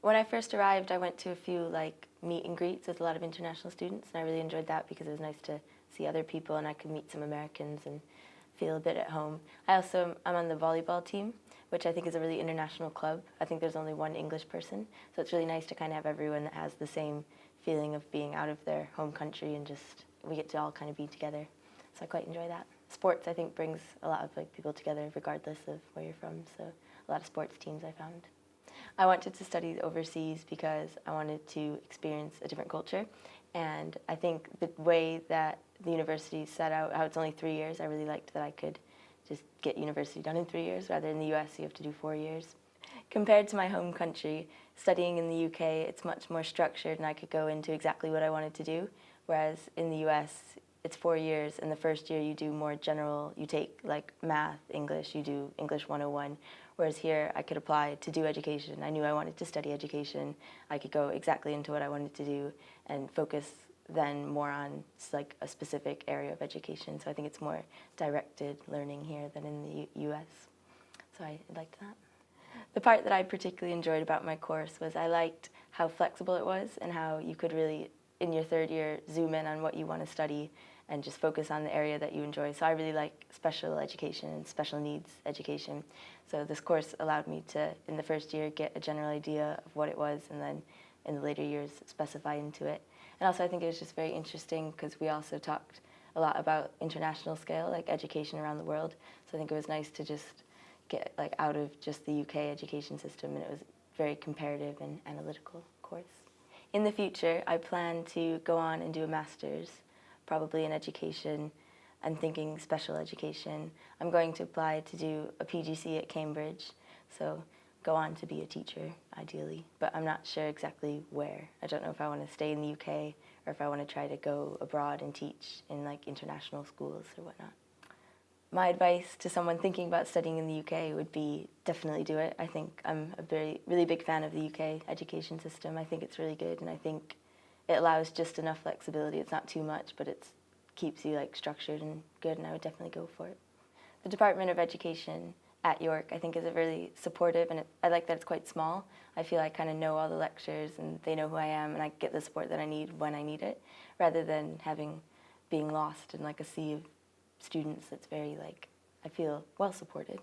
When I first arrived, I went to a few meet and greets with a lot of international students, and I really enjoyed that because it was nice to see other people and I could meet some Americans and feel a bit at home. I'm on the volleyball team, which I think is a really international club. I think there's only one English person, so it's really nice to kind of have everyone that has the same feeling of being out of their home country and just we get to all kind of be together. So I quite enjoy that. Sports, I think, brings a lot of people together regardless of where you're from, so a lot of sports teams I found. I wanted to study overseas because I wanted to experience a different culture, and I think the way that the university set out, how it's only 3 years, I really liked that I could just get university done in 3 years, rather in the US you have to do 4 years. Compared to my home country, studying in the UK, it's much more structured and I could go into exactly what I wanted to do, whereas in the US, it's 4 years, and the first year you do more general, you take math, English, you do English 101, whereas here I could apply to do education. I knew I wanted to study education. I could go exactly into what I wanted to do and focus then more on a specific area of education. So I think it's more directed learning here than in the US. So I liked that. The part that I particularly enjoyed about my course was I liked how flexible it was and how you could really, in your third year, zoom in on what you want to study and just focus on the area that you enjoy. So I really like special education and special needs education. So this course allowed me to, in the first year, get a general idea of what it was, and then in the later years specify into it. And also I think it was just very interesting because we also talked a lot about international scale, education around the world. So I think it was nice to just get out of just the UK education system, and it was a very comparative and analytical course. In the future, I plan to go on and do a master's, probably in education. I'm thinking special education. I'm going to apply to do a PGC at Cambridge, so go on to be a teacher, ideally. But I'm not sure exactly where. I don't know if I want to stay in the UK or if I want to try to go abroad and teach in international schools or whatnot. My advice to someone thinking about studying in the UK would be definitely do it. I think I'm a really big fan of the UK education system. I think it's really good, and I think it allows just enough flexibility. It's not too much, but it keeps you structured and good, and I would definitely go for it. The Department of Education at York, I think, is really supportive, and I like that it's quite small. I feel I kind of know all the lectures, and they know who I am, and I get the support that I need when I need it, rather than being lost in a sea of students that's very, I feel well supported.